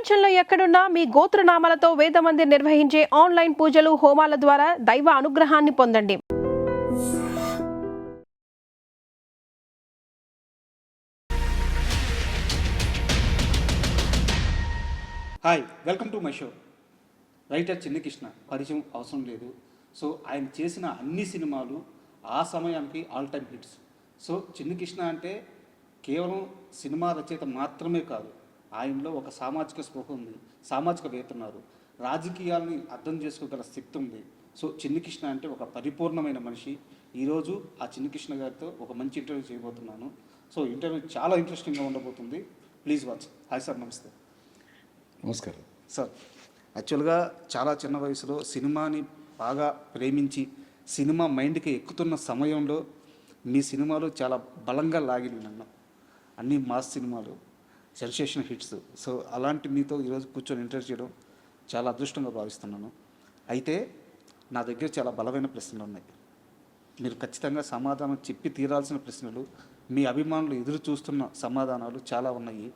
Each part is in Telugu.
ప్రపంచంలో ఎక్కడున్నా మీ గోత్రనామాలతో వేదమందిర్ నిర్వహించే ఆన్లైన్ పూజలు హోమాల ద్వారా దైవ అనుగ్రహాన్ని పొందండి. Hi, welcome to my show. Writer Chinni Krishna పరిచయం అవసరం లేదు. సో ఆయన చేసిన అన్ని సినిమాలు ఆ సమయానికి all time hits. So Chinni Krishna అంటే కేవలం సినిమా రచయిత మాత్రమే కాదు, ఆయనలో ఒక సామాజిక స్పృహ ఉంది, సామాజిక వేతున్నారు, రాజకీయాలని అర్థం చేసుకోగల శక్తి ఉంది. సో చిన్ని కృష్ణ అంటే ఒక పరిపూర్ణమైన మనిషి. ఈరోజు ఆ చిన్ని కృష్ణ గారితో ఒక మంచి ఇంటర్వ్యూ చేయబోతున్నాను. సో ఇంటర్వ్యూ చాలా ఇంట్రెస్టింగ్గా ఉండబోతుంది. Please watch. హాయ్ సార్, నమస్తే. నమస్కారం సార్, యాక్చువల్గా చాలా చిన్న వయసులో సినిమాని బాగా ప్రేమించి సినిమా మైండ్కి ఎక్కుతున్న సమయంలో మీ సినిమాలు చాలా బలంగా లాగినవి నన్ను. అన్ని మాస్ సినిమాలు, సెన్సేషన్ హిట్స్. సో అలాంటి మీతో ఈరోజు కూర్చొని ఇంటర్వ్యూ చేయడం చాలా అదృష్టంగా భావిస్తున్నాను. అయితే నా దగ్గర చాలా బలమైన ప్రశ్నలు ఉన్నాయి. మీరు ఖచ్చితంగా సమాధానం చెప్పి తీరాల్సిన ప్రశ్నలు, మీ అభిమానులు ఎదురు చూస్తున్న సమాధానాలు చాలా ఉన్నాయి.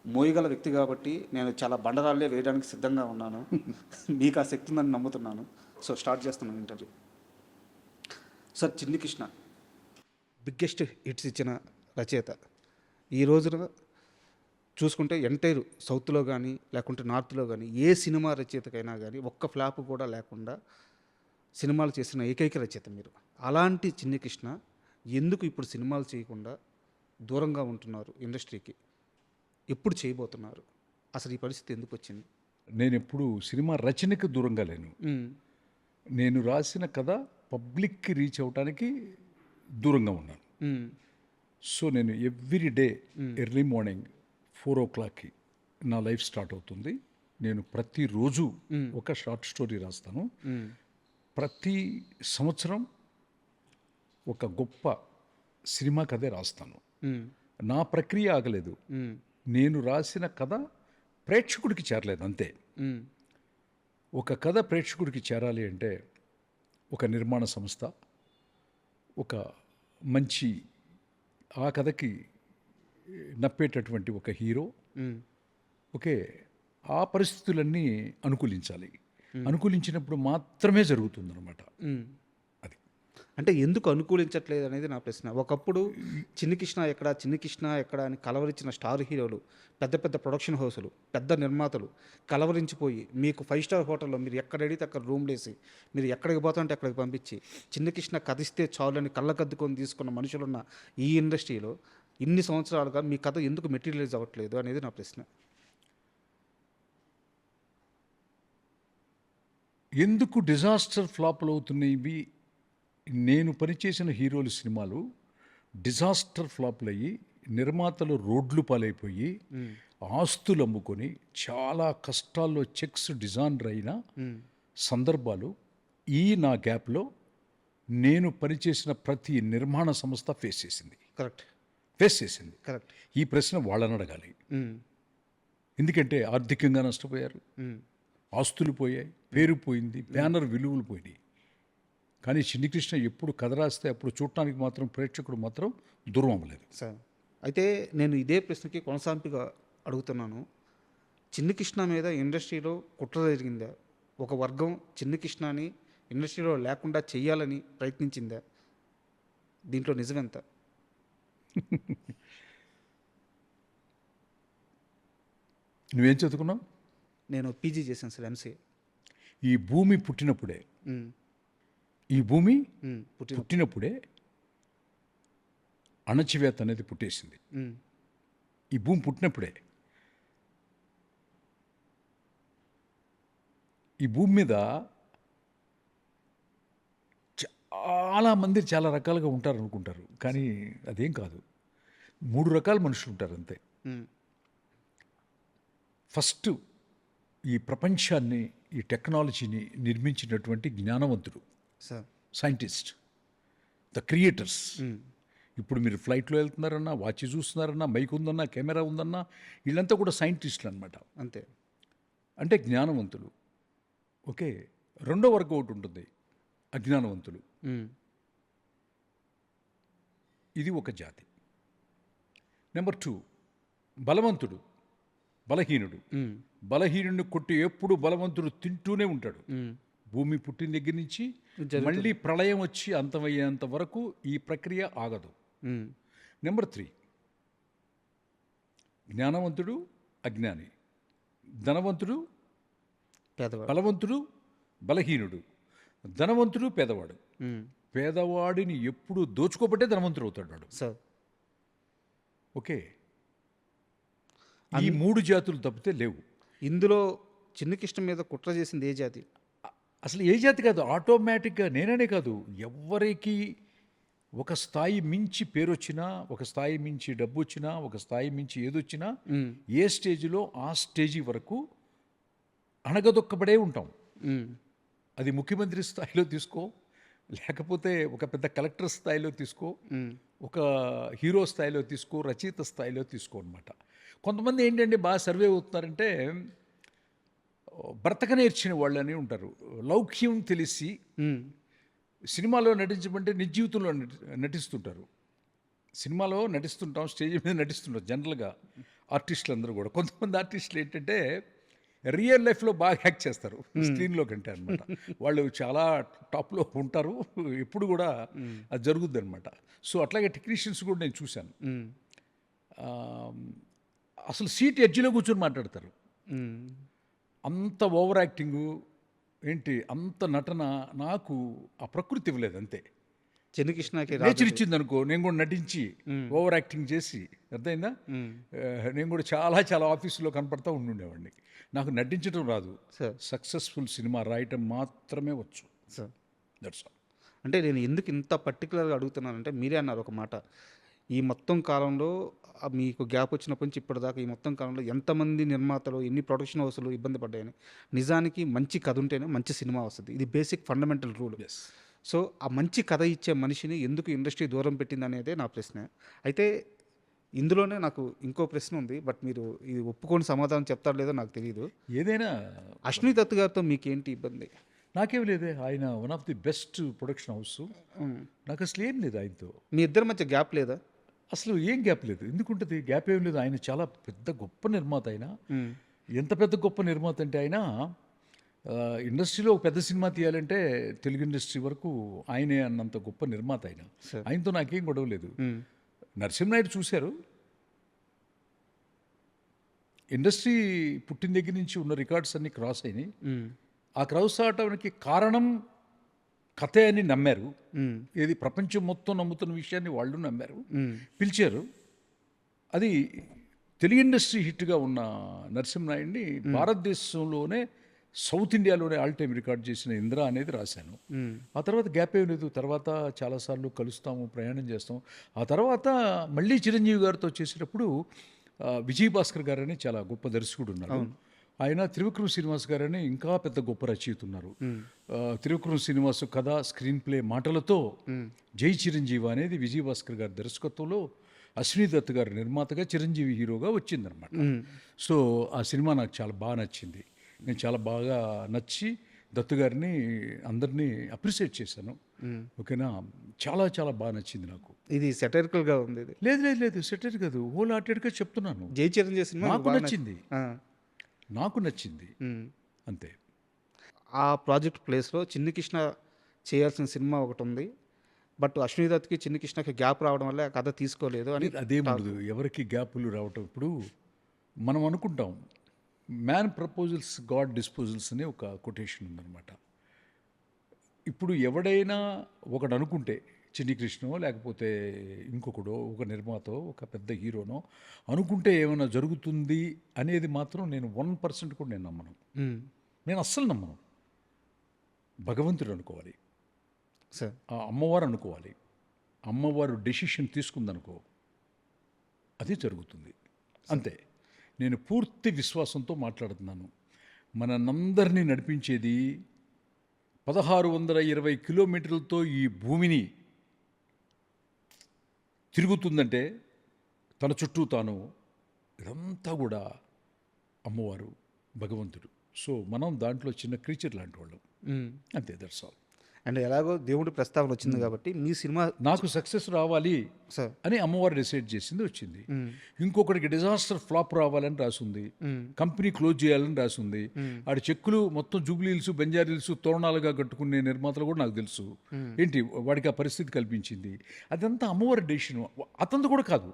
మోయగల వ్యక్తి కాబట్టి నేను చాలా బండరాళ్ళే వేయడానికి సిద్ధంగా ఉన్నాను. మీకు ఆ శక్తి ఉందని నమ్ముతున్నాను. సో స్టార్ట్ చేస్తున్నాను interview. Sir, Chinni Krishna biggest hits ఇచ్చిన రచయిత. ఈ రోజున చూసుకుంటే ఎంటైర్ సౌత్లో కానీ లేకుంటే నార్త్లో కానీ ఏ సినిమా రచయితకైనా కానీ ఒక్క ఫ్లాప్ కూడా లేకుండా సినిమాలు చేసిన ఏకైక రచయిత మీరు. అలాంటి చిన్ని కృష్ణ ఎందుకు ఇప్పుడు సినిమాలు చేయకుండా దూరంగా ఉంటున్నారు ఇండస్ట్రీకి? ఎప్పుడు చేయబోతున్నారు? అసలు ఈ పరిస్థితి ఎందుకు వచ్చింది? నేను ఎప్పుడు సినిమా రచనకు దూరంగా లేను. నేను రాసిన కథ పబ్లిక్కి రీచ్ అవడానికి దూరంగా ఉన్నాను. సో నేను ఎవ్రీ డే ఎర్లీ మార్నింగ్ 4 o'clockకి నా లైఫ్ స్టార్ట్ అవుతుంది. నేను ప్రతిరోజు ఒక షార్ట్ స్టోరీ రాస్తాను. ప్రతి సంవత్సరం ఒక గొప్ప సినిమా కథే రాస్తాను. నా ప్రక్రియ ఆగలేదు. నేను రాసిన కథ ప్రేక్షకుడికి చేరలేదు అంతే. ఒక కథ ప్రేక్షకుడికి చేరాలి అంటే ఒక నిర్మాణ సంస్థ, ఒక మంచి ఆ కథకి నప్పేటటువంటి ఒక హీరో, ఓకే, ఆ పరిస్థితులన్నీ అనుకూలించాలి. అనుకూలించినప్పుడు మాత్రమే జరుగుతుందన్నమాట. అది అంటే ఎందుకు అనుకూలించట్లేదు అనేది నా ప్రశ్న. ఒకప్పుడు చిన్ని కృష్ణ ఎక్కడ, చిన్ని కృష్ణ ఎక్కడ అని కలవరించిన స్టార్ హీరోలు, పెద్ద పెద్ద ప్రొడక్షన్ హౌసులు, పెద్ద నిర్మాతలు కలవరించిపోయి మీకు 5 స్టార్ హోటల్లో మీరు ఎక్కడ అడిగితే అక్కడ రూమ్లు వేసి మీరు ఎక్కడికి పోతుంటే అక్కడికి పంపించి చిన్ని కృష్ణ కథిస్తే చాలని కళ్ళకద్దుకొని తీసుకున్న మనుషులున్న ఈ ఇండస్ట్రీలో ఇన్ని సంవత్సరాలుగా మీ కథ ఎందుకు మెటీరియలైజ్ అవ్వట్లేదు అనేది నా ప్రశ్న. ఎందుకు డిజాస్టర్ ఫ్లాప్లు అవుతున్నాయి? నేను పనిచేసిన హీరోల సినిమాలు డిజాస్టర్ ఫ్లాప్లు అయ్యి నిర్మాతలు రోడ్లు పాలైపోయి ఆస్తులు అమ్ముకొని చాలా కష్టాల్లో చెక్స్ డిజైనర్ అయిన సందర్భాలు ఈ నా గ్యాప్లో నేను పనిచేసిన ప్రతి నిర్మాణ సంస్థ ఫేస్ చేసింది. కరెక్ట్. ఈ ప్రశ్న వాళ్ళని అడగాలి. ఎందుకంటే ఆర్థికంగా నష్టపోయారు, ఆస్తులు పోయాయి, పేరు పోయింది, బ్యానర్ విలువలు పోయినాయి. కానీ చిన్ని కృష్ణ ఎప్పుడు కథ రాస్తే అప్పుడు చూడటానికి మాత్రం ప్రేక్షకుడు మాత్రం దూరం అవ్వలేదు. సార్, అయితే నేను ఇదే ప్రశ్నకి కొనసాగింపుగా అడుగుతున్నాను. చిన్ని కృష్ణ మీద ఇండస్ట్రీలో కుట్ర జరిగిందా? ఒక వర్గం చిన్ని కృష్ణని ఇండస్ట్రీలో లేకుండా చెయ్యాలని ప్రయత్నించిందా? దీంట్లో నిజమెంత? నువ్వేం చదువుకున్నావు? నేను పీజీ చేశాను సార్, ఎంసీఏ. ఈ భూమి పుట్టినప్పుడే పుట్టినప్పుడే అణచివేత అనేది పుట్టేసింది. ఈ భూమి పుట్టినప్పుడే ఈ భూమి మీద చాలామంది చాలా రకాలుగా ఉంటారు అనుకుంటారు, కానీ అదేం కాదు. 3 రకాల మనుషులు ఉంటారు అంతే. ఫస్ట్, ఈ ప్రపంచాన్ని, ఈ టెక్నాలజీని నిర్మించినటువంటి జ్ఞానవంతుడు, సైంటిస్ట్, ద క్రియేటర్స్. ఇప్పుడు మీరు ఫ్లైట్లో వెళ్తున్నారన్నా, వాచ్ చూస్తున్నారన్నా, మైక్ ఉందన్నా, కెమెరా ఉందన్నా, వీళ్ళంతా కూడా సైంటిస్టులు అనమాట. అంతే. అంటే జ్ఞానవంతులు. ఓకే. రెండో వర్గం ఒకటి ఉంటుంది, అజ్ఞానవంతులు. ఇది ఒక జాతి. నెంబర్ 2, బలవంతుడు, బలహీనుడు. బలహీనుడిని కొట్టి ఎప్పుడు బలవంతుడు తింటూనే ఉంటాడు. భూమి పుట్టిన దగ్గర నుంచి మళ్ళీ ప్రళయం వచ్చి అంతమయ్యేంత వరకు ఈ ప్రక్రియ ఆగదు. నెంబర్ 3, జ్ఞానవంతుడు, అజ్ఞాని, ధనవంతుడు, బలవంతుడు, బలహీనుడు, ధనవంతుడు, పేదవాడు. పేదవాడిని ఎప్పుడు దోచుకోబట్టే ధనవంతుడు అవుతాడు వాడు. సార్ ఓకే, ఈ 3 జాతులు తప్పితే లేవు. ఇందులో చిన్ని కృష్ణ మీద కుట్ర చేసింది ఏ జాతి? అసలు ఏ జాతి కాదు, ఆటోమేటిక్గా నేననే కాదు, ఎవరికి ఒక స్థాయి మించి పేరు వచ్చినా, ఒక స్థాయి మించి డబ్బు వచ్చినా, ఒక స్థాయి మించి ఏదొచ్చినా ఏ స్టేజ్లో ఆ స్టేజీ వరకు అణగదొక్కబడే ఉంటాం. అది ముఖ్యమంత్రి స్థాయిలో తీసుకో, లేకపోతే ఒక పెద్ద కలెక్టర్ స్థాయిలో తీసుకో, ఒక హీరో స్థాయిలో తీసుకో, రచయిత స్థాయిలో తీసుకో అనమాట. కొంతమంది ఏంటంటే బాగా సర్వే అవుతున్నారంటే బ్రతక నేర్చిన వాళ్ళని ఉంటారు. లౌక్యం తెలిసి సినిమాలో నటించమంటే నిజ జీవితంలో నటిస్తుంటారు. సినిమాలో నటిస్తుంటాం, స్టేజ్ మీద నటిస్తుంటాం జనరల్గా ఆర్టిస్టులు అందరూ కూడా. కొంతమంది ఆర్టిస్టులు ఏంటంటే రియల్ లైఫ్లో బాగా యాక్ట్ చేస్తారు స్క్రీన్లో కంటే అనమాట. వాళ్ళు చాలా టాప్లో ఉంటారు, ఎప్పుడు కూడా అది జరుగుద్ది అనమాట. సో అట్లాగే టెక్నీషియన్స్ కూడా నేను చూశాను. అసలు సీట్ ఎడ్జ్లో కూర్చొని మాట్లాడతారు. అంత ఓవర్ యాక్టింగు ఏంటి, అంత నటన నాకు ఆ ప్రకృతి ఇవ్వలేదు. అంతే, చిన్ని కృష్ణకి నేచర్ ఇచ్చింది అనుకో, నేను కూడా నటించి ఓవర్ యాక్టింగ్ చేసి, అర్థమైందా, నేను కూడా చాలా చాలా ఆఫీసులో కనపడతా ఉండుండేవాడిని. నాకు నటించడం రాదు, సక్సెస్ఫుల్ సినిమా రాయటం మాత్రమే వచ్చు. Sir that's all. అంటే నేను ఎందుకు ఇంత పర్టికులర్గా అడుగుతున్నానంటే, మీరే అన్నారు ఒక మాట, ఈ మొత్తం కాలంలో మీకు గ్యాప్ వచ్చినప్పటి నుంచి ఇప్పటిదాకా ఈ మొత్తం కాలంలో ఎంతమంది నిర్మాతలు, ఎన్ని ప్రొడక్షన్ హౌస్లు ఇబ్బంది పడ్డాయని. నిజానికి మంచి కథ ఉంటేనే మంచి సినిమా వస్తుంది. ఇది బేసిక్ ఫండమెంటల్ రూల్. సో ఆ మంచి కథ ఇచ్చే మనిషిని ఎందుకు ఇండస్ట్రీ దూరం పెట్టింది అనేదే నా ప్రశ్న. అయితే ఇందులోనే నాకు ఇంకో ప్రశ్న ఉంది, బట్ మీరు ఇది ఒప్పుకొని సమాధానం చెప్తారో లేదో నాకు తెలియదు. ఏదైనా అశ్విని దత్ గారితో మీకేంటి ఇబ్బంది? నాకేం లేదే, ఆయన one of the best production house. నాకు అసలు ఏం లేదు ఆయనతో. మీ ఇద్దరి మధ్య గ్యాప్ లేదా? అసలు ఏం గ్యాప్ లేదు. ఎందుకుంటుంది గ్యాప్? ఏం లేదు. ఆయన చాలా పెద్ద గొప్ప నిర్మాత. ఆయన ఎంత పెద్ద గొప్ప నిర్మాత అంటే, ఆయన ఇండస్ట్రీలో ఒక పెద్ద సినిమా తీయాలంటే తెలుగు ఇండస్ట్రీ వరకు ఆయనే అన్నంత గొప్ప నిర్మాత ఆయన. ఆయనతో నాకేం గొడవ లేదు. నరసింహనాయుడు చూశారు, ఇండస్ట్రీ పుట్టిన దగ్గర నుంచి ఉన్న రికార్డ్స్ అన్ని క్రాస్ అయినాయి. ఆ క్రాస్ అవడానికి కారణం కథే అని నమ్మారు. ఏది ప్రపంచం మొత్తం నమ్ముతున్న విషయాన్ని వాళ్ళు నమ్మారు, పిలిచారు. అది తెలుగు ఇండస్ట్రీ హిట్గా ఉన్న నరసింహనాయుడిని భారతదేశంలోనే, సౌత్ ఇండియాలోనే ఆల్ టైమ్ రికార్డ్ చేసిన ఇంద్ర అనేది రాశాను. ఆ తర్వాత గ్యాప్ ఏం లేదు. తర్వాత చాలాసార్లు కలుస్తాము, ప్రయాణం చేస్తాం. ఆ తర్వాత మళ్ళీ చిరంజీవి గారితో చేసేటప్పుడు విజయ్ భాస్కర్ గారని చాలా గొప్ప దర్శకుడు ఉన్నారు. ఆయన త్రివిక్రమ్ శ్రీనివాస్ గారని ఇంకా పెద్ద గొప్ప రచయిత ఉన్నారు. త్రివిక్రమ్ శ్రీనివాస్ కథ, స్క్రీన్ ప్లే, మాటలతో జై చిరంజీవి అనేది విజయ్ భాస్కర్ గారి దర్శకత్వంలో అశ్విని దత్ గారి నిర్మాతగా చిరంజీవి హీరోగా వచ్చిందనమాట. సో ఆ సినిమా నాకు చాలా బాగా నచ్చింది. నేను చాలా బాగా నచ్చి దత్తు గారిని అందరినీ అప్రిషియేట్ చేశాను. ఓకేనా, చాలా చాలా బాగా నచ్చింది నాకు. ఇది సెటరికల్గా ఉంది? లేదు లేదు లేదు, సెటర్ కాదు, హోల్ హార్టెడ్గా చెప్తున్నాను. జై చిరంజీవి సినిమా నాకు నచ్చింది, నాకు నచ్చింది అంతే. ఆ ప్రాజెక్ట్ ప్లేస్లో చిన్ని కృష్ణ చేయాల్సిన సినిమా ఒకటి ఉంది, బట్ అశ్విని దత్కి చిన్ని కృష్ణకి గ్యాప్ రావడం వల్ల ఆ కథ తీసుకోలేదు అని. అదేముండదు, ఎవరికి గ్యాపులు రావటం. ఇప్పుడు మనం అనుకుంటాం మ్యాన్ ప్రపోజల్స్ గాడ్ డిస్పోజల్స్ అనే ఒక కొటేషన్ ఉందన్నమాట. ఇప్పుడు ఎవడైనా ఒకడు అనుకుంటే, చిన్ని కృష్ణో లేకపోతే ఇంకొకడో, ఒక నిర్మాతో, ఒక పెద్ద హీరోనో అనుకుంటే ఏమైనా జరుగుతుంది అనేది మాత్రం నేను 1% కూడా నేను నమ్మను. నేను అస్సలు నమ్మను. భగవంతుడు అనుకోవాలి, ఆ అమ్మవారు అనుకోవాలి. అమ్మవారు డెసిషన్ తీసుకుందనుకో, అది జరుగుతుంది అంతే. నేను పూర్తి విశ్వాసంతో మాట్లాడుతున్నాను. మనందరినీ నడిపించేది 1620 కిలోమీటర్లతో ఈ భూమిని తిరుగుతుందంటే తన చుట్టూ తాను, ఇదంతా కూడా అమ్మవారు, భగవంతుడు. సో మనం దాంట్లో చిన్న క్రీచర్ లాంటి వాళ్ళం అంతే. That's all. అండ్ ఎలాగో దేవుడి ప్రస్తావన వచ్చింది కాబట్టి మీ సినిమా నాకు సక్సెస్ రావాలి సార్ అని అమ్మవారు డిసైడ్ చేసింది వచ్చింది. ఇంకొకటికి డిజాస్టర్ ఫ్లాప్ రావాలని రాసుంది, కంపెనీ క్లోజ్ చేయాలని రాసుంది. ఆడి చెక్కులు మొత్తం జూబ్లీహిల్స్, బంజారీహిల్స్ తోరణాలుగా కట్టుకునే నిర్మాతలు కూడా నాకు తెలుసు. ఏంటి వాడికి ఆ పరిస్థితి కల్పించింది. అదంతా అమ్మవారి డెసిషన్. అతనిది కూడా కాదు,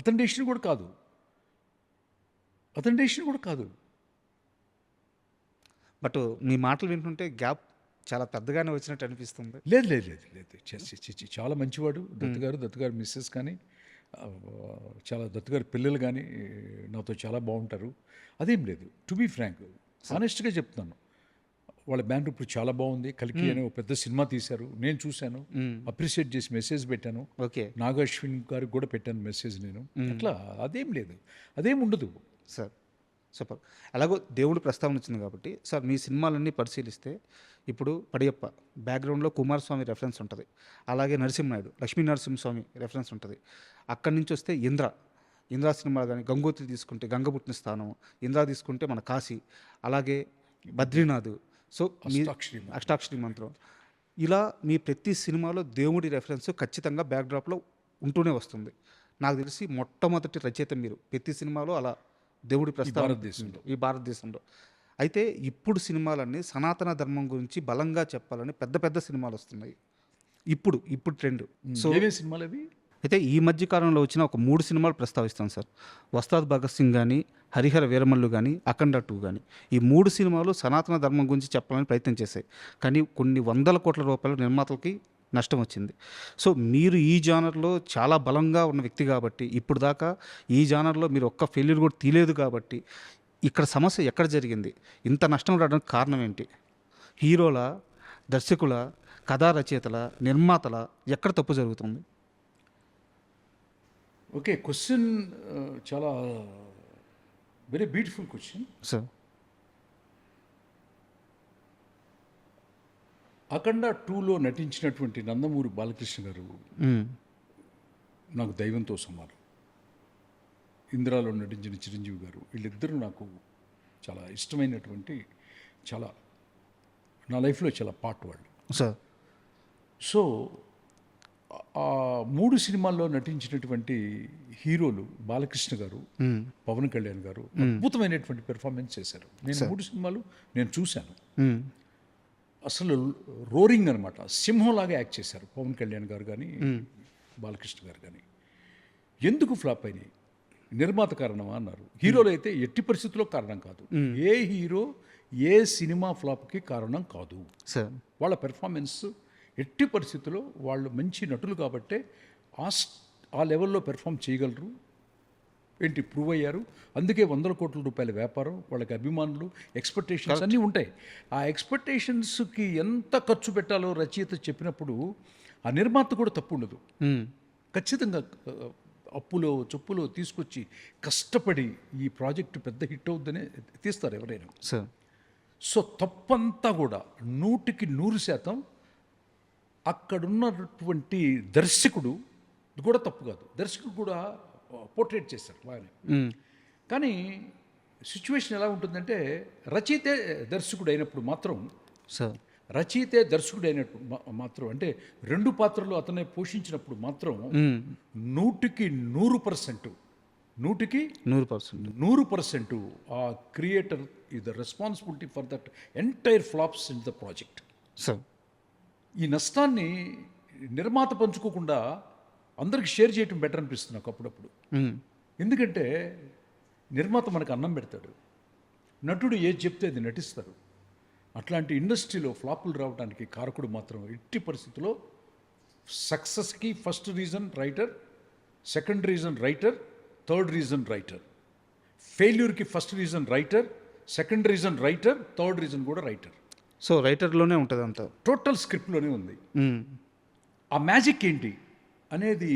అతని డెసిషన్ కూడా కాదు, అతని డెసిషన్ కూడా కాదు. బట్ మీ మాటలు వింటుంటే గ్యాప్ చాలా పెద్దగానే వచ్చినట్టు అనిపిస్తుంది. లేదు లేదు లేదు లేదు చాలా మంచివాడు దత్తుగారు మిస్సెస్ కానీ చాలా దత్తుగారి పిల్లలు కానీ నాతో చాలా బాగుంటారు. అదేం లేదు. టు బీ ఫ్రాంక్, ఆనెస్ట్గా చెప్తున్నాను, వాళ్ళ బ్యాండ్ ఇప్పుడు చాలా బాగుంది. కలికి అనే ఒక పెద్ద సినిమా తీశారు, నేను చూశాను, అప్రిషియేట్ చేసి మెసేజ్ పెట్టాను. ఓకే నాగాశ్విన్ గారికి కూడా పెట్టాను మెసేజ్ నేను. అట్లా అదేం లేదు, అదేం ఉండదు సార్. సూపర్. అలాగో దేవుడి ప్రస్తావన వచ్చింది కాబట్టి సార్ మీ సినిమాలన్నీ పరిశీలిస్తే ఇప్పుడు పడియప్ప బ్యాక్గ్రౌండ్లో కుమారస్వామి రెఫరెన్స్ ఉంటుంది, అలాగే నరసింహనాయుడు లక్ష్మీ నరసింహస్వామి రెఫరెన్స్ ఉంటుంది. అక్కడి నుంచి వస్తే ఇంద్రా సినిమా కానీ, గంగోత్రి తీసుకుంటే గంగపుట్టిన స్థానం, ఇంద్రా తీసుకుంటే మన కాశీ, అలాగే బద్రీనాథ్, సో మీ అష్టాక్షరి మంత్రం, ఇలా మీ ప్రతి సినిమాలో దేవుడి రెఫరెన్స్ ఖచ్చితంగా బ్యాక్డ్రాప్లో ఉంటూనే వస్తుంది. నాకు తెలిసి మొట్టమొదటి రచయిత మీరు ప్రతి సినిమాలో అలా దేవుడి ప్రస్తావన ఈ భారతదేశంలో. అయితే ఇప్పుడు సినిమాలన్నీ సనాతన ధర్మం గురించి బలంగా చెప్పాలని పెద్ద పెద్ద సినిమాలు వస్తున్నాయి ఇప్పుడు ట్రెండ్. సో సినిమాలు అవి. అయితే ఈ మధ్య కాలంలో వచ్చిన ఒక 3 సినిమాలు ప్రస్తావిస్తాను సార్. వస్తాద్ భగత్ సింగ్ కానీ, హరిహర వీరమల్లు కానీ, అఖండ 2 కానీ, ఈ 3 సినిమాలు సనాతన ధర్మం గురించి చెప్పాలని ప్రయత్నం చేశాయి. కానీ కొన్ని వందల కోట్ల రూపాయలు నిర్మాతలకి నష్టం వచ్చింది. సో మీరు ఈ జానర్లో చాలా బలంగా ఉన్న వ్యక్తి కాబట్టి, ఇప్పుడు దాకా ఈ జానర్లో మీరు ఒక్క ఫెయిల్యూర్ కూడా తీయలేదు కాబట్టి, ఇక్కడ సమస్య ఎక్కడ జరిగింది, ఇంత నష్టం రావడానికి కారణం ఏంటి? హీరోల, దర్శకుల, కథా రచయితల, నిర్మాతల ఎక్కడ తప్పు జరుగుతుంది? ఓకే, క్వశ్చన్ చాలా వెరీ బ్యూటిఫుల్ క్వశ్చన్ సార్. అఖండ 2లో నటించినటువంటి నందమూరి బాలకృష్ణ గారు నాకు దైవంతో సమానం. ఇందిరాలో నటించిన చిరంజీవి గారు, వీళ్ళిద్దరూ నాకు చాలా ఇష్టమైనటువంటి, చాలా నా లైఫ్లో చాలా పార్ట్ వాళ్ళు సార్. సో ఆ 3 సినిమాల్లో నటించినటువంటి హీరోలు బాలకృష్ణ గారు, పవన్ కళ్యాణ్ గారు అద్భుతమైనటువంటి పెర్ఫార్మెన్స్ చేశారు. నేను 3 సినిమాలు నేను చూశాను. అసలు రోరింగ్ అనమాట, సింహంలాగా యాక్ట్ చేశారు పవన్ కళ్యాణ్ గారు కానీ, బాలకృష్ణ గారు కానీ. ఎందుకు ఫ్లాప్ అయినాయి? నిర్మాత కారణమా అన్నారు. హీరోలు అయితే ఎట్టి పరిస్థితుల్లో కారణం కాదు. ఏ హీరో ఏ సినిమా ఫ్లాప్కి కారణం కాదు సార్. వాళ్ళ పెర్ఫార్మెన్స్ ఎట్టి పరిస్థితుల్లో, వాళ్ళు మంచి నటులు కాబట్టే ఆ లెవెల్లో పెర్ఫామ్ చేయగలరు. ఏంటి ప్రూవ్ అయ్యారు. అందుకే 100 కోట్ల రూపాయల వ్యాపారం, వాళ్ళకి అభిమానులు, ఎక్స్పెక్టేషన్స్ అన్నీ ఉంటాయి. ఆ ఎక్స్పెక్టేషన్స్కి ఎంత ఖర్చు పెట్టాలో రచయిత చెప్పినప్పుడు ఆ నిర్మాత కూడా తప్పు ఉండదు. ఖచ్చితంగా అప్పులో చొప్పులో తీసుకొచ్చి కష్టపడి ఈ ప్రాజెక్టు పెద్ద హిట్ అవుద్దనే తీస్తారు ఎవరైనా. సో తప్పంతా కూడా 100కి 100% అక్కడున్నటువంటి దర్శకుడు కూడా తప్పు కాదు. దర్శకుడు కూడా పోర్ట్రేట్ చేశారు బాగానే. కానీ సిచ్యువేషన్ ఎలా ఉంటుందంటే, రచయితే దర్శకుడు అయినప్పుడు మాత్రం రచయితే దర్శకుడు అయినప్పుడు మాత్రం అంటే 2 పాత్రలు అతనే పోషించినప్పుడు మాత్రం 100కి 100% ఆ creator is the responsibility for that entire flops in the project. ఈ నష్టాన్ని నిర్మాత పంచుకోకుండా అందరికి షేర్ చేయటం బెటర్ అనిపిస్తుంది నాకు అప్పుడప్పుడు. ఎందుకంటే నిర్మాత మనకు అన్నం పెడతాడు, నటుడు ఏది చెప్తే అది నటిస్తారు. అట్లాంటి ఇండస్ట్రీలో ఫ్లాపులు రావడానికి కారకుడు మాత్రం ఎట్టి పరిస్థితుల్లో సక్సెస్కి first reason writer, second reason writer, third reason writer. ఫెయిల్యూర్కి first reason writer, second reason writer, third reason కూడా రైటర్. సో రైటర్లోనే ఉంటుంది అంతా, టోటల్ స్క్రిప్ట్లోనే ఉంది. ఆ మ్యాజిక్ ఏంటి అనేది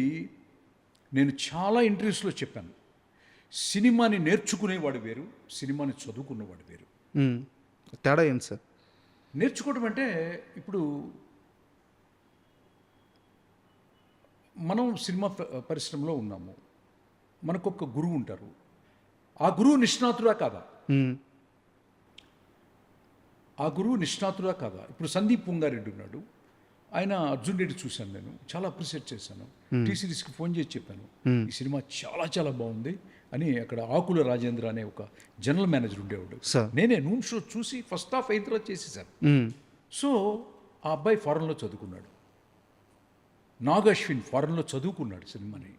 నేను చాలా ఇంటర్వ్యూస్లో చెప్పాను. సినిమాని నేర్చుకునేవాడు వేరు, సినిమాని చదువుకున్నవాడు వేరు. తేడా ఏంటి సార్? నేర్చుకోవడం అంటే, ఇప్పుడు మనం సినిమా పరిశ్రమలో ఉన్నాము, మనకొక గురువు ఉంటారు. ఆ గురువు నిష్ణాతుడా కాదా? ఆ గురువు నిష్ణాతుడా కాదా? ఇప్పుడు సందీప్ పుంగారెడ్డి ఉన్నాడు, ఆయన అర్జున్ రెడ్డి చూశాను, నేను చాలా అప్రిషియేట్ చేశాను. టీ సిరీస్కి ఫోన్ చేసి చెప్పాను, ఈ సినిమా చాలా చాలా బాగుంది అని. అక్కడ ఆకుల రాజేంద్ర అనే ఒక జనరల్ మేనేజర్ ఉండేవాడు, సార్. నేనే నూన్ షో చూసి ఫస్ట్ హాఫ్ అయిన తర్వాత చేసేసాను. సో ఆ అబ్బాయి ఫారెన్లో చదువుకున్నాడు, నాగ్ అశ్విన్ ఫారెన్లో చదువుకున్నాడు సినిమాని.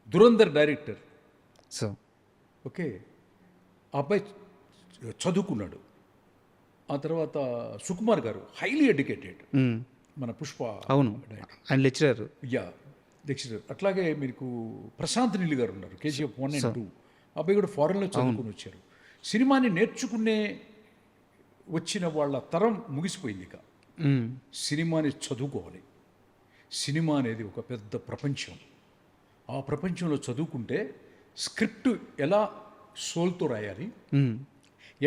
Dhurandhar director, sir. ఓకే, ఆ అబ్బాయి చదువుకున్నాడు. ఆ తర్వాత సుకుమార్ గారు హైలీ ఎడ్యుకేటెడ్, మన పుష్ప. అవును, ఆయన లెక్చరర్. Yeah, lecturer. అట్లాగే మీకు ప్రశాంత్ నీల్ గారు ఉన్నారు, కేజీఎఫ్ 1 and 2. అబ్బాయి కూడా ఫారెన్లో చదువుకుని వచ్చారు. సినిమాని నేర్చుకునే వచ్చిన వాళ్ళ తరం ముగిసిపోయింది. ఇక సినిమాని చదువుకోవాలి. సినిమా అనేది ఒక పెద్ద ప్రపంచం. ఆ ప్రపంచంలో చదువుకుంటే స్క్రిప్ట్ ఎలా సోల్తో రాయాలి,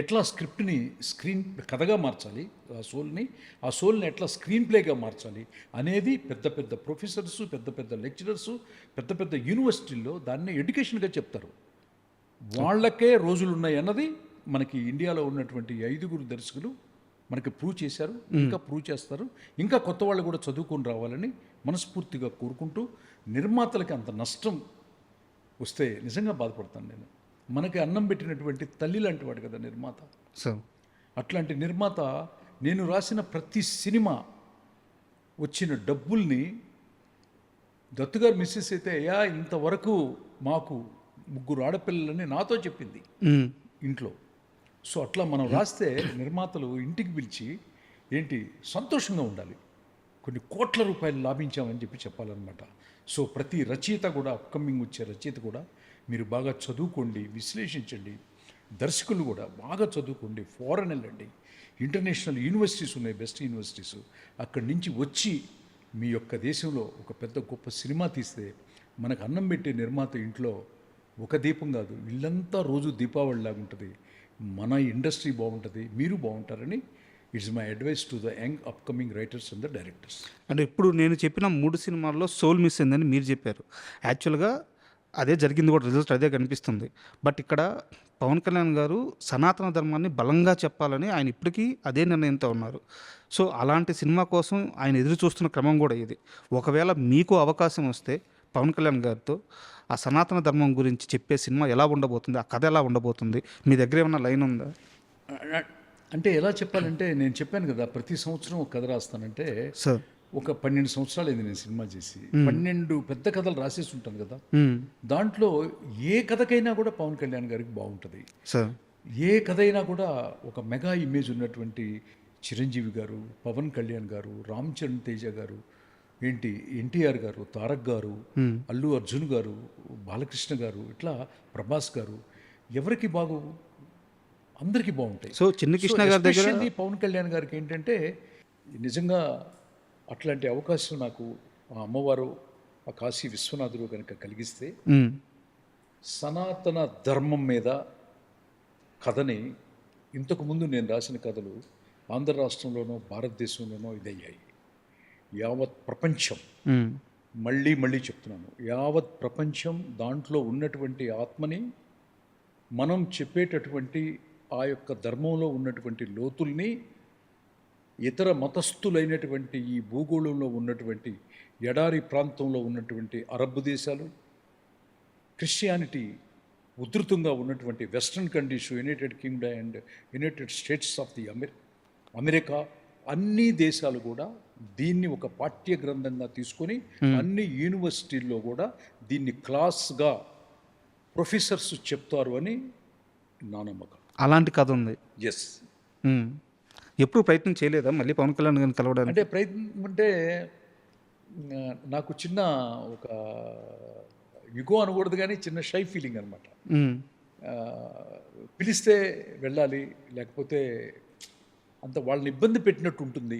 ఎట్లా స్క్రిప్ట్ని స్క్రీన్ కథగా మార్చాలి, ఆ సోల్ని ఎట్లా స్క్రీన్ ప్లేగా మార్చాలి అనేది పెద్ద పెద్ద ప్రొఫెసర్స్, పెద్ద పెద్ద లెక్చరర్స్, పెద్ద పెద్ద యూనివర్సిటీల్లో దాన్ని ఎడ్యుకేషన్గా చెప్తారు. వాళ్ళకే రోజులు ఉన్నాయి అన్నది మనకి ఇండియాలో ఉన్నటువంటి 5 దర్శకులు మనకి ప్రూవ్ చేశారు, ఇంకా ప్రూవ్ చేస్తారు. ఇంకా కొత్త వాళ్ళు కూడా చదువుకొని రావాలని మనస్ఫూర్తిగా కోరుకుంటూ, నిర్మాతలకి అంత నష్టం వస్తే నిజంగా బాధపడతాను నేను. మనకి అన్నం పెట్టినటువంటి తల్లి లాంటి వాడు కదా నిర్మాత. సో అట్లాంటి నిర్మాత నేను రాసిన ప్రతి సినిమా వచ్చిన డబ్బుల్ని దత్తుగారు మిస్సెస్ అయితే, ఇంతవరకు మాకు 3 ఆడపిల్లలని నాతో చెప్పింది ఇంట్లో. సో అట్లా మనం రాస్తే నిర్మాతలు ఇంటికి పిలిచి ఏంటి సంతోషంగా ఉండాలి, కొన్ని కోట్ల రూపాయలు లాభించామని చెప్పాలన్నమాట. సో ప్రతి రచయిత కూడా, అప్కమింగ్ వచ్చే రచయిత కూడా మీరు బాగా చదువుకోండి, విశ్లేషించండి. దర్శకులు కూడా బాగా చదువుకోండి, ఫారెన్ వెళ్ళండి. ఇంటర్నేషనల్ యూనివర్సిటీస్ ఉన్నాయి, బెస్ట్ యూనివర్సిటీస్. అక్కడి నుంచి వచ్చి మీ యొక్క దేశంలో ఒక పెద్ద గొప్ప సినిమా తీస్తే మనకు అన్నం పెట్టే నిర్మాత ఇంట్లో ఒక దీపం కాదు, ఇల్లంతా రోజు దీపావళిలాగా ఉంటుంది. మన ఇండస్ట్రీ బాగుంటుంది, మీరు బాగుంటారని it's my advice to the young upcoming writers and the directors. అంటే ఇప్పుడు నేను చెప్పిన 3 సినిమాల్లో సోల్ మిస్ అయిందని మీరు చెప్పారు. యాక్చువల్గా అదే జరిగింది కూడా, రిజల్ట్ అదే కనిపిస్తుంది. బట్ ఇక్కడ పవన్ కళ్యాణ్ గారు సనాతన ధర్మాన్ని బలంగా చెప్పాలని ఆయన ఇప్పటికీ అదే నిర్ణయంతో ఉన్నారు. సో అలాంటి సినిమా కోసం ఆయన ఎదురు చూస్తున్న క్రమం కూడా ఇది. ఒకవేళ మీకు అవకాశం వస్తే పవన్ కళ్యాణ్ గారితో ఆ సనాతన ధర్మం గురించి చెప్పే సినిమా ఎలా ఉండబోతుంది, ఆ కథ ఎలా ఉండబోతుంది, మీ దగ్గర ఏమన్నా లైన్ ఉందా? అంటే ఎలా చెప్పాలంటే, నేను చెప్పాను కదా ప్రతి సంవత్సరం ఒక కథ రాస్తానంటే. సార్ ఒక 12 సంవత్సరాలు అయింది నేను సినిమా చేసి. 12 పెద్ద కథలు రాసేసి ఉంటాను కదా. దాంట్లో ఏ కథకైనా కూడా పవన్ కళ్యాణ్ గారికి బాగుంటుంది. సార్ ఏ కథ అయినా కూడా ఒక మెగా ఇమేజ్ ఉన్నటువంటి చిరంజీవి గారు, పవన్ కళ్యాణ్ గారు, రామ్ చరణ్ తేజ గారు, ఏంటి ఎన్టీఆర్ గారు, తారక్ గారు, అల్లు అర్జున్ గారు, బాలకృష్ణ గారు, ఇట్లా ప్రభాస్ గారు, ఎవరికి బాగు, అందరికీ బాగుంటాయి. సో చిన్న కృష్ణ గారి దగ్గర పవన్ కళ్యాణ్ గారికి ఏంటంటే నిజంగా అట్లాంటి అవకాశం నాకు ఆ అమ్మవారు, ఆ కాశీ విశ్వనాథుడు కనుక కలిగిస్తే సనాతన ధర్మం మీద కథని, ఇంతకుముందు నేను రాసిన కథలు ఆంధ్ర రాష్ట్రంలోనో భారతదేశంలోనో ఇదయ్యాయి. యావత్ ప్రపంచం, మళ్ళీ మళ్ళీ చెప్తున్నాను, యావత్ ప్రపంచం దాంట్లో ఉన్నటువంటి ఆత్మని, మనం చెప్పేటటువంటి ఆ యొక్క ధర్మంలో ఉన్నటువంటి లోతుల్ని ఇతర మతస్థులైనటువంటి ఈ భూగోళంలో ఉన్నటువంటి ఎడారి ప్రాంతంలో ఉన్నటువంటి అరబ్ దేశాలు, క్రిస్టియానిటీ ఉధృతంగా ఉన్నటువంటి western countries, United Kingdom and United states of the America, అన్ని దేశాలు కూడా దీన్ని ఒక పాఠ్య గ్రంథంగా తీసుకొని అన్ని యూనివర్సిటీల్లో కూడా దీన్ని క్లాస్గా ప్రొఫెసర్స్ చెప్తారు అని నా నమ్మకం. అలాంటి కథ ఉంది. ఎస్. ఎప్పుడు ప్రయత్నం చేయలేదా మళ్ళీ పవన్ కళ్యాణ్ గారిని కలవడానికి? అంటే ప్రయత్నం అంటే నాకు చిన్న ఒక యుగో అనకూడదు కానీ చిన్న షై ఫీలింగ్ అనమాట. పిలిస్తే వెళ్ళాలి, లేకపోతే అంత వాళ్ళని ఇబ్బంది పెట్టినట్టు ఉంటుంది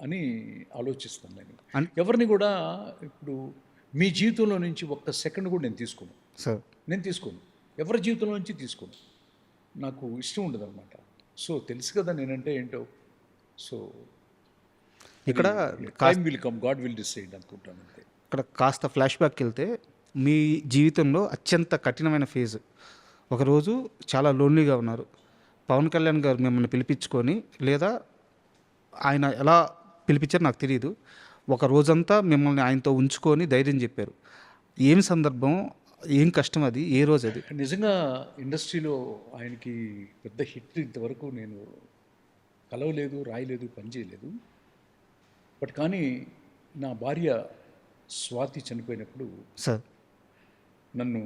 అని ఆలోచిస్తాను నేను. ఎవరిని కూడా ఇప్పుడు మీ జీవితంలో నుంచి ఒక్క సెకండ్ కూడా నేను తీసుకోను. నేను తీసుకోను, ఎవరి జీవితంలో నుంచి తీసుకోను, నాకు ఇష్టం ఉండదు అనమాట. సో తెలుసు కదా నేనంటే ఏంటో. సో ఇక్కడ time will come, God will decide అనుకుంటాను అంతే. ఇక్కడ కాస్త ఫ్లాష్ బ్యాక్కి వెళ్తే, మీ జీవితంలో అత్యంత కఠినమైన ఫేజ్, ఒకరోజు చాలా లోన్లీగా ఉన్నారు, పవన్ కళ్యాణ్ గారు మిమ్మల్ని పిలిపించుకొని, లేదా ఆయన ఎలా పిలిపించారో నాకు తెలియదు, ఒక రోజంతా మిమ్మల్ని ఆయనతో ఉంచుకొని ధైర్యం చెప్పారు. ఏం సందర్భం, ఏం కష్టం అది, ఏ రోజు అది? నిజంగా ఇండస్ట్రీలో ఆయనకి పెద్ద హిట్ ఇంతవరకు నేను కలవలేదు, రాయలేదు, పని చేయలేదు. బట్ కానీ నా భార్య స్వాతి చనిపోయినప్పుడు సార్. నన్ను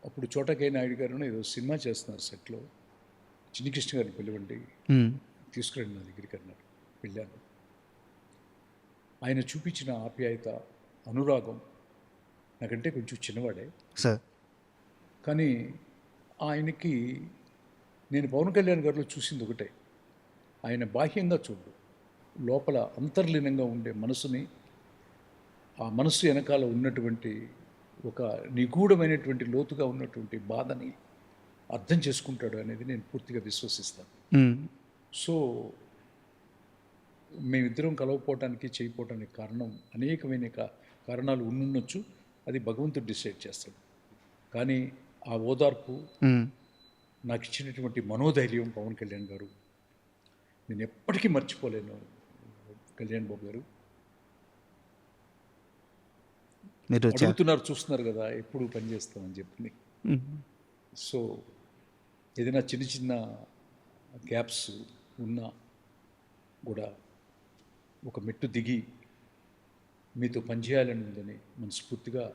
అప్పుడు చోటకే నాయుడు గారు ఏదో సినిమా చేస్తున్నారు సెట్లో, చిన్ని కృష్ణ గారిని పిలవండి, తీసుకురండి నా దగ్గరికి అన్నారు. వెళ్ళాను. ఆయన చూపించిన ఆప్యాయత, అనురాగం, నాకంటే కొంచెం చిన్నవాడే సార్. కానీ ఆయనకి నేను పవన్ కళ్యాణ్ గారిలో చూసింది ఒకటే, ఆయన బాహ్యంగా చూడు, లోపల అంతర్లీనంగా ఉండే మనసుని, ఆ మనసు వెనకాల ఉన్నటువంటి ఒక నిగూఢమైనటువంటి లోతుగా ఉన్నటువంటి బాధని అర్థం చేసుకుంటాడు అనేది నేను పూర్తిగా విశ్వసిస్తాను. సో మేమిద్దరం కలవపోవటానికి, చేయకపోవటానికి కారణం అనేకమైన కారణాలు ఉండుండొచ్చు. అది భగవంతుడు డిసైడ్ చేస్తాడు. కానీ ఆ ఓదార్పు, నాకు ఇచ్చినటువంటి మనోధైర్యం పవన్ కళ్యాణ్ గారు నేను ఎప్పటికీ మర్చిపోలేను. కళ్యాణ్ బాబు గారు మీరు అడుగుతున్నారు, చూస్తున్నారు కదా ఎప్పుడు పని చేస్తామని చెప్పి. సో ఏదైనా చిన్న చిన్న గ్యాప్స్ ఉన్నా కూడా ఒక మెట్టు దిగి మీతో పనిచేయాలని ఉందని మనస్ఫూర్తిగా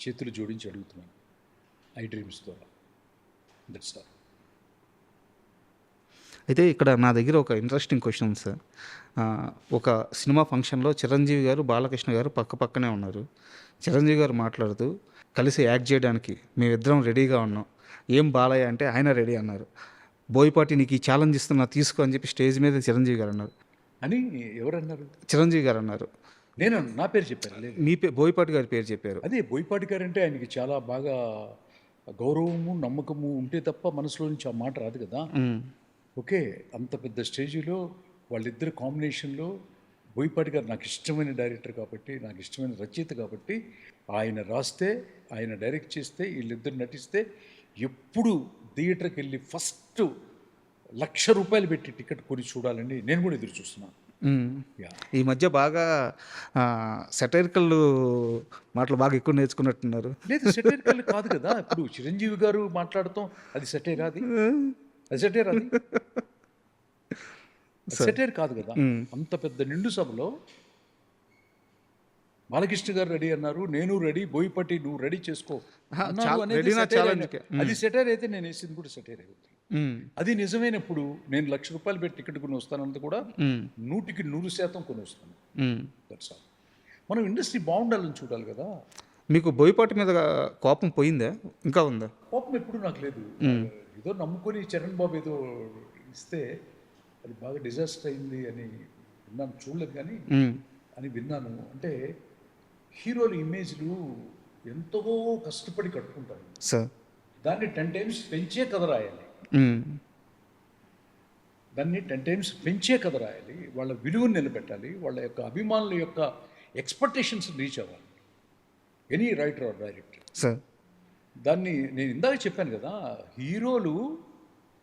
చేతులు జోడించి అడుగుతున్నాను. ఐ డ్రీమ్స్ ద్వారా. That's all. అయితే ఇక్కడ నా దగ్గర ఒక ఇంట్రెస్టింగ్ క్వశ్చన్ ఉంది సార్. ఒక సినిమా ఫంక్షన్లో చిరంజీవి గారు, బాలకృష్ణ గారు పక్క పక్కనే ఉన్నారు. చిరంజీవి గారు మాట్లాడుతూ, కలిసి యాక్ట్ చేయడానికి మేమిద్దరం రెడీగా ఉన్నాం, ఏం బాలయ్య అంటే ఆయన రెడీ అన్నారు. బోయపాటి నీకు ఈ ఛాలెంజ్ ఇస్తున్నా, తీసుకో అని చెప్పి స్టేజ్ మీద చిరంజీవి గారు అన్నారు. అని ఎవరన్నారు? చిరంజీవి గారు అన్నారు. నేను నా పేరు చెప్పాను. లేదు, మీ బోయపాటి గారి పేరు చెప్పారు. అదే బోయపాటి గారు అంటే ఆయనకి చాలా బాగా గౌరవము, నమ్మకము ఉంటే తప్ప మనసులో నుంచి ఆ మాట రాదు కదా. ఓకే, అంత పెద్ద స్టేజీలో వాళ్ళిద్దరు కాంబినేషన్లో బోయపాటి గారు నాకు ఇష్టమైన డైరెక్టర్ కాబట్టి, నాకు ఇష్టమైన రచయిత కాబట్టి, ఆయన రాస్తే, ఆయన డైరెక్ట్ చేస్తే, వీళ్ళిద్దరు నటిస్తే ఎప్పుడు థియేటర్కి వెళ్ళి ఫస్ట్ ₹1,00,000 పెట్టి టికెట్ కొని చూడాలని నేను కూడా ఎదురు చూస్తున్నాను. ఈ మధ్య బాగా సెటైరికల్ మాటలు బాగా ఎక్కువ నేర్చుకున్నట్టున్నారు. లేదు, సెటైరికల్ కాదు కదా. ఇప్పుడు చిరంజీవి గారు మాట్లాడతాం, అది సెటైర్, అది సెటైర్, అది సెటైర్ కాదు కదా. అంత పెద్ద నిండు సభలో బాలకృష్ణ గారు రెడీ అన్నారు, నేను రెడీ, బోయపాటి నువ్వు రెడీ చేసుకో అన్నారు అనేది సెటైర్. అది సెటైర్ అయితే నేను వేసింది కూడా సెటైర్ అవుతుంది. అది నిజమైనప్పుడు నేను ₹1,00,000 పెట్టి టికెట్ కొని వస్తానంత కూడా 100% కొని వస్తాను. That's all. మనం ఇండస్ట్రీ బాగుండాలని చూడాలి కదా. మీకు బోయపాటి మీద కోపం పోయిందా, ఇంకా ఉందా? కోపం ఎప్పుడు నాకు లేదు. ఏదో నమ్ముకొని చరణ్ బాబు ఏదో ఇస్తే అది బాగా డిజాస్టర్ అయింది అని విన్నాను, చూడలేదు కానీ అని విన్నాను. అంటే హీరోల ఇమేజ్లు ఎంతో కష్టపడి కట్టుకుంటారు సార్. దాన్ని 10 times పెంచే కథ రాయాలి. దాన్ని 10 times పెంచే కథ రాయాలి. వాళ్ళ విలువను నిలబెట్టాలి. వాళ్ళ యొక్క అభిమానుల యొక్క ఎక్స్పెక్టేషన్స్ రీచ్ అవ్వాలి any writer or director. Sir, దాన్ని నేను ఇందాక చెప్పాను కదా, హీరోలు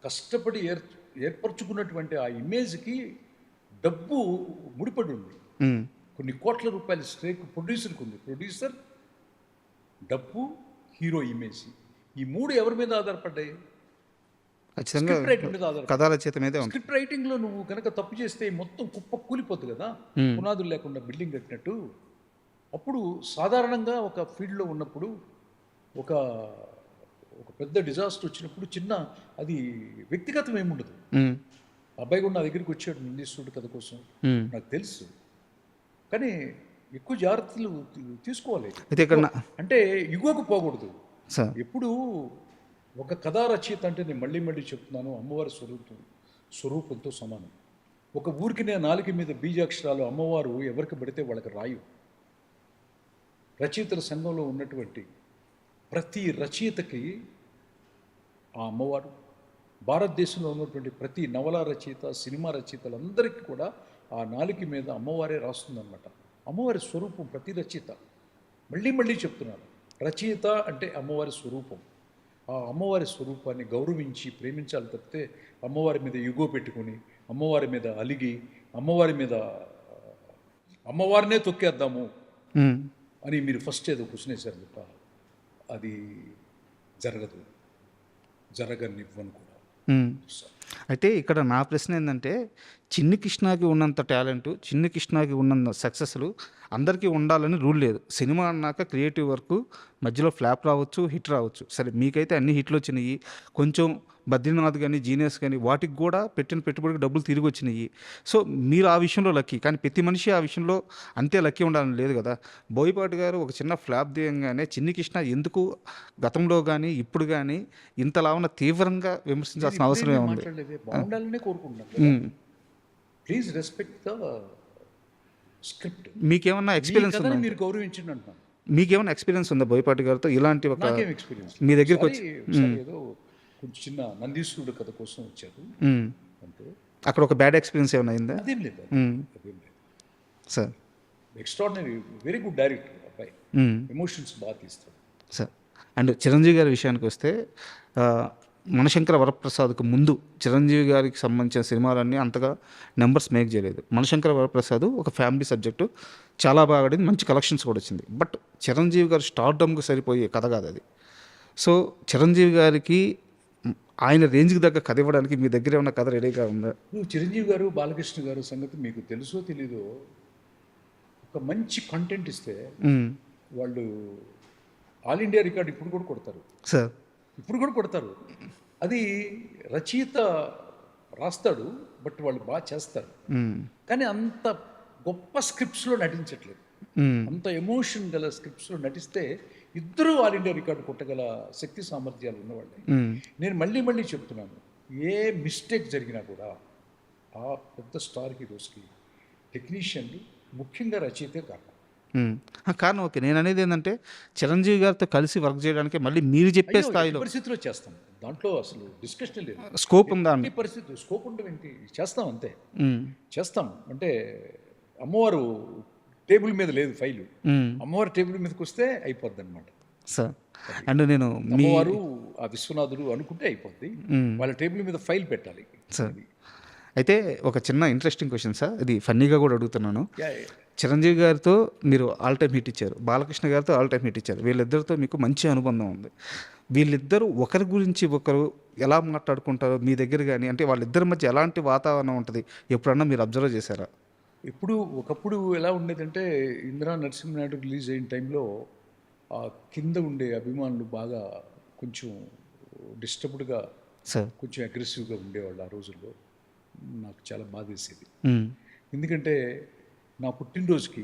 కష్టపడి ఏర్పరచుకున్నటువంటి ఆ ఇమేజ్కి డబ్బు ముడిపడి ఉంది. కొన్ని కోట్ల రూపాయల స్ట్రేక్ ప్రొడ్యూసర్కి ఉంది. ప్రొడ్యూసర్, డబ్బు, హీరో ఇమేజ్, ఈ మూడు ఎవరి మీద ఆధారపడ్డాయి? స్క్రిప్ట్ రైటింగ్ మీద ఆధారపడ్డాయి. స్క్రిప్ట్ రైటింగ్లో నువ్వు కనుక తప్పు చేస్తే మొత్తం కుప్ప కూలిపోతుంది కదా, పునాదులు లేకుండా బిల్డింగ్ కట్టినట్టు. అప్పుడు సాధారణంగా ఒక ఫీల్డ్లో ఉన్నప్పుడు ఒక పెద్ద డిజాస్టర్ వచ్చినప్పుడు చిన్న, అది వ్యక్తిగతం ఏముండదు. అబ్బాయి కూడా నా దగ్గరికి వచ్చాడు నిందిస్తుడు కథ కోసం, నాకు తెలుసు. కానీ ఎక్కువ జాగ్రత్తలు తీసుకోవాలి. అంటే ఇగోకు పోకూడదు. ఎప్పుడు ఒక కథా రచయిత అంటే, నేను మళ్ళీ మళ్ళీ చెప్తున్నాను, అమ్మవారి స్వరూపంతో సమానం. ఒక ఊరికి నేను నాలుక మీద బీజాక్షరాలు అమ్మవారు ఎవరికి పడితే వాళ్ళకి రాయు. రచయితల సంఘంలో ఉన్నటువంటి ప్రతి రచయితకి ఆ అమ్మవారు, భారతదేశంలో ఉన్నటువంటి ప్రతి నవల రచయిత, సినిమా రచయితలందరికీ కూడా ఆ నాలుక మీద అమ్మవారే రాస్తుందన్నమాట. అమ్మవారి స్వరూపం ప్రతి రచయిత, మళ్ళీ మళ్ళీ చెప్తున్నాను, రచయిత అంటే అమ్మవారి స్వరూపం. ఆ అమ్మవారి స్వరూపాన్ని గౌరవించి ప్రేమించాలి తప్పితే అమ్మవారి మీద యుగో పెట్టుకొని అమ్మవారి మీద అలిగి అమ్మవారినే తొక్కేద్దాము ఉమ్, అని మీరు ఫస్ట్ ఏదో క్వశ్చన్ వేశారు తప్ప అది జరగనివ్వను కూడా. ఉమ్. అయితే ఇక్కడ నా ప్రశ్న ఏంటంటే చిన్ని కృష్ణకి ఉన్నంత టాలెంట్, చిన్ని కృష్ణకి ఉన్నంత సక్సెస్లు అందరికీ ఉండాలని రూల్ లేదు. సినిమా అన్నాక క్రియేటివ్ వర్క్ మధ్యలో ఫ్లాప్ రావచ్చు, హిట్ రావచ్చు. సరే మీకైతే అన్ని హిట్లు వచ్చినాయి. కొంచెం బద్రీనాథ్ కానీ జీనియస్ కానీ వాటికి కూడా పెట్టిన పెట్టుబడికి డబ్బులు తిరిగి వచ్చినాయి. సో మీరు ఆ విషయంలో లక్కీ. కానీ ప్రతి మనిషి ఆ విషయంలో అంతే లక్కీ ఉండాలని లేదు కదా. బోయపాటి గారు ఒక చిన్న ఫ్లాప్ దియంగానే చిన్ని కృష్ణ ఎందుకు గతంలో కానీ ఇప్పుడు కానీ ఇంతలా ఉన్న తీవ్రంగా విమర్శించాల్సిన అవసరం ఉంది. మాట్లాడలేదు, బాగుండాలనే కోరుకుంటున్నాను. Please respect the script. మీకేమన్నా ఎక్స్పీరియన్స్ ఉందా? మీరు గౌరవించండి అంటున్నాను. మీకేమన్నా ఎక్స్పీరియన్స్ ఉందా బోయపాటి గారితో ఇలాంటి ఒక నాకేం ఎక్స్పీరియన్స్ మీ దగ్గరికి వచ్చి ఏదో కొంచెం చిన్న నందీశ్వరుడు కథ కోసం వచ్చారు అంతే. అక్కడ ఒక బ్యాడ్ ఎక్స్పీరియన్స్ ఏమైనా అయిందా? అదేం లేదు. Sir extraordinary, very good director అబ్బాయి, ఎమోషన్స్ బాగా తీస్తాడు సార్. అండ్ చిరంజీవి గారి విషయానికి వస్తే మనశంకర వరప్రసాద్కు ముందు చిరంజీవి గారికి సంబంధించిన సినిమాలన్నీ అంతగా నెంబర్స్ మేక్ చేయలేదు. మనశంకర వరప్రసాద్ ఒక ఫ్యామిలీ సబ్జెక్టు, చాలా బాగా ఆడింది, మంచి కలెక్షన్స్ కూడా వచ్చింది. బట్ చిరంజీవి గారు స్టార్డమ్కి సరిపోయే కథ కాదు అది. సో చిరంజీవి గారికి ఆయన రేంజ్కి దగ్గర కథ ఇవ్వడానికి మీ దగ్గర ఏమన్నా కథ రెడీగా ఉందా? నువ్వు చిరంజీవి గారు బాలకృష్ణ గారు సంగతి మీకు తెలుసో తెలీదో, ఒక మంచి కంటెంట్ ఇస్తే వాళ్ళు ఆల్ ఇండియా రికార్డ్ ఇప్పుడు కూడా కొడతారు. అది రచయిత రాస్తాడు, బట్ వాళ్ళు బాగా చేస్తారు. కానీ అంత గొప్ప స్క్రిప్ట్స్లో నటించట్లేదు. అంత ఎమోషన్ గల స్క్రిప్ట్స్లో నటిస్తే ఇద్దరు ఆల్ ఇండియా రికార్డు కొట్టగల శక్తి సామర్థ్యాలు ఉన్నవాళ్ళే. నేను మళ్ళీ చెప్తున్నాను, ఏ మిస్టేక్ జరిగినా కూడా ఆ పెద్ద స్టార్ హీరోస్కి టెక్నీషియన్లు, ముఖ్యంగా రచయితే కారణం. కారణం ఓకే. నేను అనేది ఏంటంటే చిరంజీవి గారితో కలిసి వర్క్ చేయడానికి మళ్ళీ మీరు చెప్పే స్థాయిలో పరిస్థితిలో చేస్తాం, దాంట్లో అసలు డిస్కషన్ లేదు. స్కోప్ ఉందా? పరిస్థితి స్కోప్ ఉండడం ఏంటి, చేస్తాం అంతే. చేస్తాం అంటే అమ్మవారు టేబుల్ మీద లేదు ఫైలు, అమ్మవారు టేబుల్ మీదకి వస్తే అయిపోద్ది అనమాట సార్. అండ్ నేను అమ్మవారు ఆ విశ్వనాథుడు అనుకుంటే అయిపోద్ది, వాళ్ళ టేబుల్ మీద ఫైల్ పెట్టాలి సార్. అయితే ఒక చిన్న ఇంట్రెస్టింగ్ క్వశ్చన్ సార్, ఇది ఫన్నీగా కూడా అడుగుతున్నాను. చిరంజీవి గారితో మీరు ఆల్ టైమ్ హిట్ ఇచ్చారు, బాలకృష్ణ గారితో ఆల్ టైమ్ హిట్ ఇచ్చారు. వీళ్ళిద్దరితో మీకు మంచి అనుబంధం ఉంది. వీళ్ళిద్దరూ ఒకరి గురించి ఒకరు ఎలా మాట్లాడుకుంటారో మీ దగ్గర కానీ, అంటే వాళ్ళిద్దరి మధ్య ఎలాంటి వాతావరణం ఉంటుంది ఎప్పుడన్నా మీరు అబ్జర్వ్ చేశారా? ఒకప్పుడు ఎలా ఉండేదంటే, ఇందిరా నరసింహనాయుడు రిలీజ్ అయిన టైంలో ఆ కింద ఉండే అభిమానులు బాగా కొంచెం డిస్టర్బ్డ్గా, కొంచెం అగ్రెసివ్గా ఉండేవాళ్ళు ఆ రోజుల్లో. నాకు చాలా బాధ వేసేది. ఎందుకంటే నా పుట్టినరోజుకి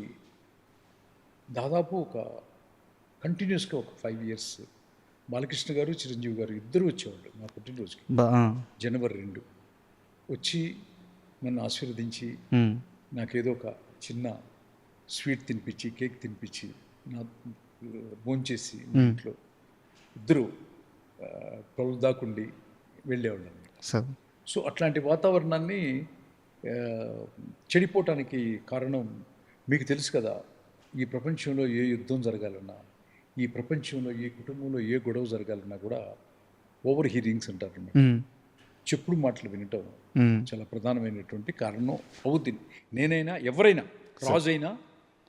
దాదాపు కంటిన్యూస్గా ఒక 5 years బాలకృష్ణ గారు, చిరంజీవి గారు ఇద్దరు వచ్చేవాళ్ళు నా పుట్టినరోజుకి. జనవరి 2 వచ్చి నన్ను ఆశీర్వదించి నాకేదో ఒక చిన్న స్వీట్ తినిపించి, కేక్ తినిపించి, నా భోంచేసి ఇంట్లో ఇద్దరు 12 దాకుండి వెళ్ళేవాళ్ళు అన్నమాట. సో అట్లాంటి వాతావరణాన్ని చెడిపోవటానికి కారణం మీకు తెలుసు కదా. ఈ ప్రపంచంలో ఏ యుద్ధం జరగాలన్నా, ఈ ప్రపంచంలో ఏ కుటుంబంలో ఏ గొడవ జరగాలన్నా కూడా ఓవర్ హీరింగ్స్ అంటారు అన్నమాట. చెప్పుడు మాటలు వినటం చాలా ప్రధానమైనటువంటి కారణం అవుతుంది. నేనైనా, ఎవరైనా, రాజైనా,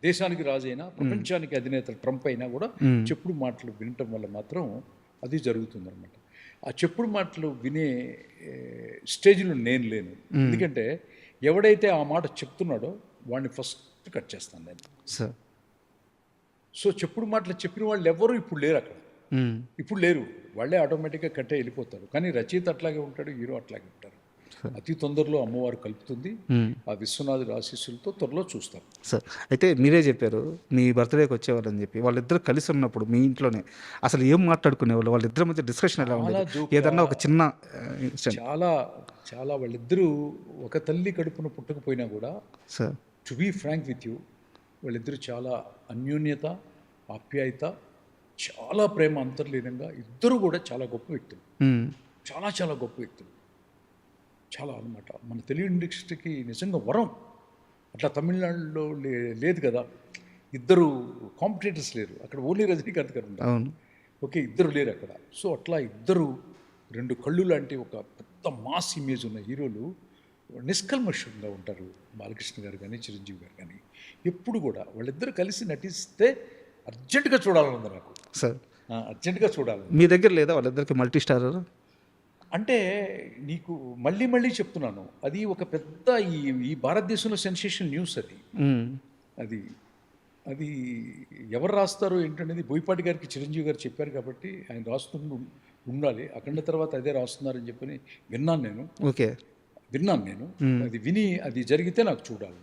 దేశానికి రాజైనా, ప్రపంచానికి అధినేత ట్రంప్ అయినా కూడా చెప్పుడు మాటలు వినటం వల్ల మాత్రం అది జరుగుతుందన్నమాట. ఆ చెప్పుడు మాటలు వినే స్టేజ్లో నేను లేను. ఎందుకంటే ఎవడైతే ఆ మాట చెప్తున్నాడో వాడిని ఫస్ట్ కట్ చేస్తాను నేను. సో చెప్పుడు మాటలు చెప్పిన వాళ్ళు ఎవరు ఇప్పుడు లేరు అక్కడ. ఇప్పుడు లేరు, వాళ్ళే ఆటోమేటిక్గా కట్టే వెళ్ళిపోతారు. కానీ రచయిత అట్లాగే ఉంటాడు, హీరో అట్లాగే ఉంటారు. అతి తొందరలో అమ్మవారు కలుపుతుంది. ఆ విశ్వనాథుడి ఆశీస్సులతో త్వరలో చూస్తాం సార్. అయితే మీరే చెప్పారు మీ బర్త్డేకి వచ్చేవాళ్ళని చెప్పి. వాళ్ళిద్దరు కలిసి ఉన్నప్పుడు మీ ఇంట్లోనే అసలు ఏం మాట్లాడుకునేవాళ్ళు? వాళ్ళిద్దరి మధ్య డిస్కషన్ ఎలా ఉండేది? ఏదన్నా ఒక చిన్న చాలా చాలా వాళ్ళిద్దరూ ఒక తల్లి కడుపున పుట్టకపోయినా కూడా, sir, to be frank with you, వాళ్ళిద్దరూ చాలా అన్యోన్యత, ఆప్యాయత, చాలా ప్రేమ అంతర్లీనంగా, ఇద్దరు కూడా చాలా గొప్ప వ్యక్తులు. చాలా చాలా గొప్ప వ్యక్తులు, చాలా అనమాట. మన తెలుగు ఇండస్ట్రీకి నిజంగా వరం. అట్లా తమిళనాడులో లేదు కదా, ఇద్దరు కాంపిటేటర్స్ లేరు. అక్కడ ఓన్లీ రజనీకాంత్ గారు ఉంటారు. ఓకే, ఇద్దరు లేరు అక్కడ. సో అట్లా ఇద్దరు రెండు కళ్ళు లాంటి ఒక పెద్ద మాస్ ఇమేజ్ ఉన్న హీరోలు నిష్కల్మషంగా ఉంటారు. బాలకృష్ణ గారు కానీ చిరంజీవి గారు కానీ ఎప్పుడు కూడా వాళ్ళిద్దరు కలిసి నటిస్తే అర్జెంటుగా చూడాలని ఉంది నాకు. సార్ అర్జెంటుగా చూడాలి. మీ దగ్గర లేదా వాళ్ళిద్దరికి మల్టీ స్టారర్? అంటే నీకు మళ్ళీ మళ్ళీ చెప్తున్నాను, అది ఒక పెద్ద ఈ భారతదేశంలో సెన్సేషన్ న్యూస్ అది. అది అది ఎవరు రాస్తారో ఏంటనేది బోయపాటి గారికి చిరంజీవి గారు చెప్పారు కాబట్టి ఆయన రాస్తూ ఉండాలి. అఖండ తర్వాత అదే రాస్తున్నారని చెప్పని విన్నాను నేను. ఓకే, అది విని అది జరిగితే నాకు చూడాలి.